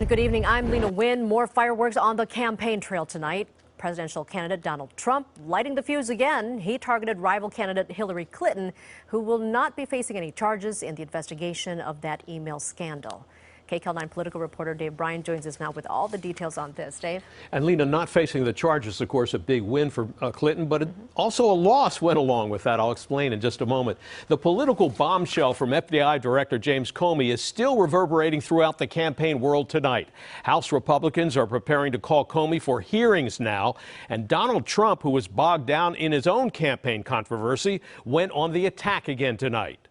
And good evening, I'm Lena Wynn. More fireworks on the campaign trail tonight. Presidential candidate Donald Trump lighting the fuse again. He targeted rival candidate Hillary Clinton, who will not be facing any charges in the investigation of that email scandal. KCAL 9 political reporter Dave Bryan joins us now with all the details on this. Dave? And Lena, not facing the charges, of course, a big win for Clinton, but also a loss went along with that. I'll explain in just a moment. The political bombshell from FBI Director James Comey is still reverberating throughout the campaign world tonight. House Republicans are preparing to call Comey for hearings now, and Donald Trump, who was bogged down in his own campaign controversy, went on the attack again tonight.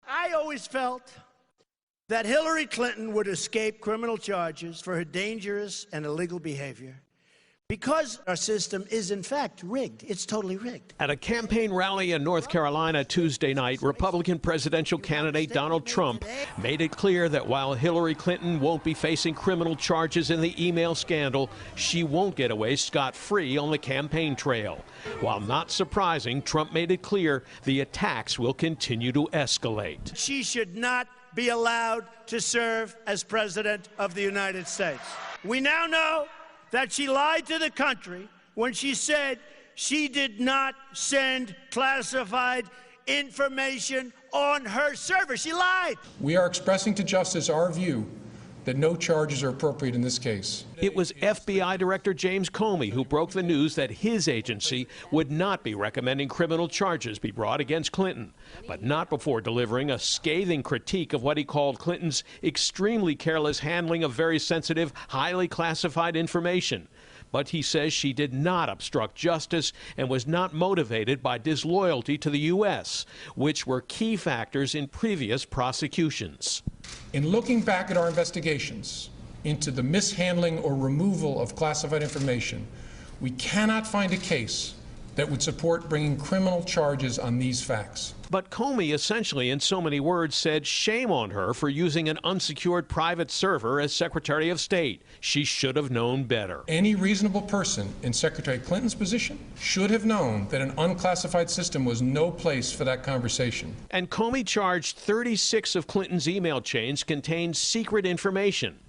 I always felt that Hillary Clinton would escape criminal charges for her dangerous and illegal behavior because our system is, in fact, rigged. It's totally rigged. At a campaign rally in North Carolina Tuesday night, Republican presidential candidate Donald Trump made it clear that while Hillary Clinton won't be facing criminal charges in the email scandal, she won't get away scot-free on the campaign trail. While not surprising, Trump made it clear the attacks will continue to escalate. She should not be allowed to serve as president of the United States. We now know that she lied to the country when she said she did not send classified information on her server. She lied. We are expressing to justice our view that no charges are appropriate in this case. It was FBI Director James Comey who broke the news that his agency would not be recommending criminal charges be brought against Clinton, but not before delivering a scathing critique of what he called Clinton's extremely careless handling of very sensitive, highly classified information. But he says she did not obstruct justice and was not motivated by disloyalty to the U.S., which were key factors in previous prosecutions. In looking back at our investigations into the mishandling or removal of classified information, we cannot find a case that would support bringing criminal charges on these facts. But Comey essentially, in so many words, said shame on her for using an unsecured private server as Secretary of State. She should have known better. Any reasonable person in Secretary Clinton's position should have known that an unclassified system was no place for that conversation. And Comey charged 36 of Clinton's email chains contained secret information.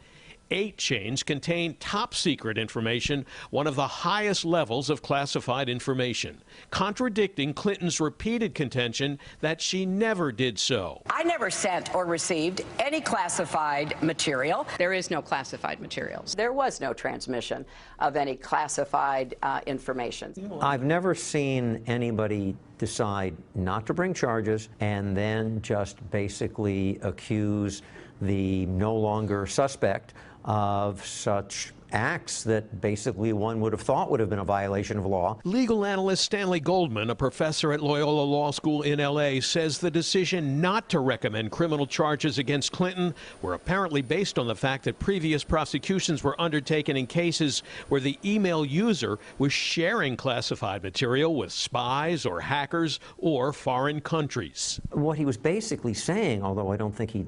8 chains contain top-secret information, one of the highest levels of classified information, contradicting Clinton's repeated contention that she never did so. I never sent or received any classified material. There is no classified materials. There was no transmission of any classified information. I've never seen anybody decide not to bring charges and then just basically accuse the no longer suspect of such acts that basically one would have thought would have been a violation of law. Legal analyst Stanley Goldman, a professor at Loyola Law School in L.A., says the decision not to recommend criminal charges against Clinton were apparently based on the fact that previous prosecutions were undertaken in cases where the email user was sharing classified material with spies or hackers or foreign countries. What he was basically saying, although I don't think he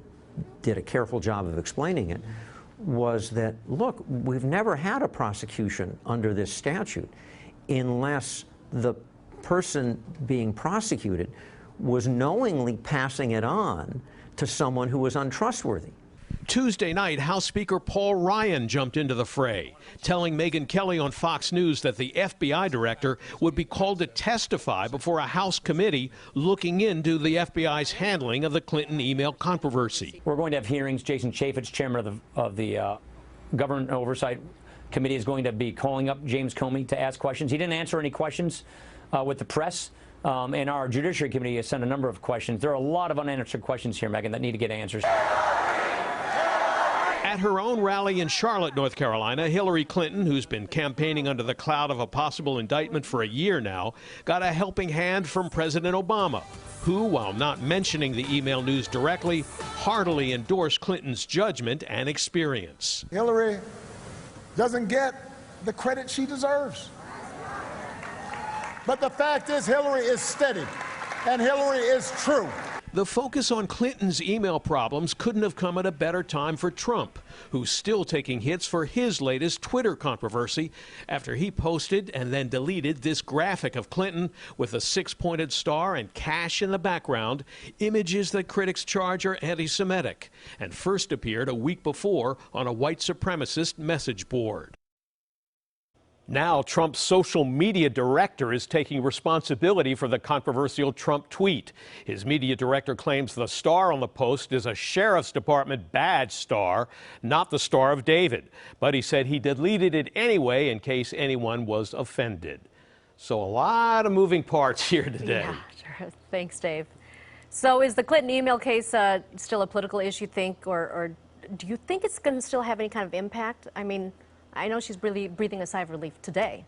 did a careful job of explaining it, was that, look, we've never had a prosecution under this statute unless the person being prosecuted was knowingly passing it on to someone who was untrustworthy. Tuesday night, House Speaker Paul Ryan jumped into the fray, telling Megyn Kelly on Fox News that the FBI director would be called to testify before a House committee looking into the FBI's handling of the Clinton email controversy. We're going to have hearings. Jason Chaffetz, chairman of the Government Oversight Committee, is going to be calling up James Comey to ask questions. He didn't answer any questions with the press. And our Judiciary Committee has sent a number of questions. There are a lot of unanswered questions here, Megyn, that need to get answers. At her own rally in Charlotte, North Carolina, Hillary Clinton, who's been campaigning under the cloud of a possible indictment for a year now, got a helping hand from President Obama, who, while not mentioning the email news directly, heartily endorsed Clinton's judgment and experience. Hillary doesn't get the credit she deserves. But the fact is, Hillary is steady, and Hillary is true. The focus on Clinton's email problems couldn't have come at a better time for Trump, who's still taking hits for his latest Twitter controversy after he posted and then deleted this graphic of Clinton with a six-pointed star and cash in the background, images that critics charge are anti-Semitic, and first appeared a week before on a white supremacist message board. Now, Trump's social media director is taking responsibility for the controversial Trump tweet. His media director claims the star on the post is a Sheriff's Department badge star, not the Star of David. But he said he deleted it anyway in case anyone was offended. So a lot of moving parts here today. Yeah, sure. Thanks, Dave. So is the Clinton email case still a political issue, think, or do you think it's going to still have any kind of impact? I mean, I know she's really breathing a sigh of relief today.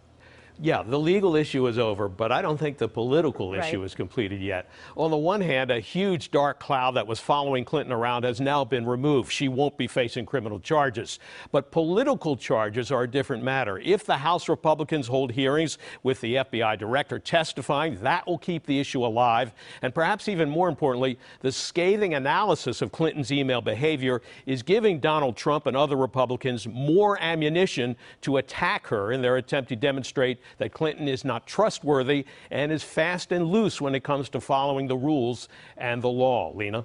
Yeah, the legal issue is over, but I don't think the political issue is completed yet. On the one hand, a huge dark cloud that was following Clinton around has now been removed. She won't be facing criminal charges. But political charges are a different matter. If the House Republicans hold hearings with the FBI director testifying, that will keep the issue alive. And perhaps even more importantly, the scathing analysis of Clinton's email behavior is giving Donald Trump and other Republicans more ammunition to attack her in their attempt to demonstrate that Clinton is not trustworthy and is fast and loose when it comes to following the rules and the law. Lena?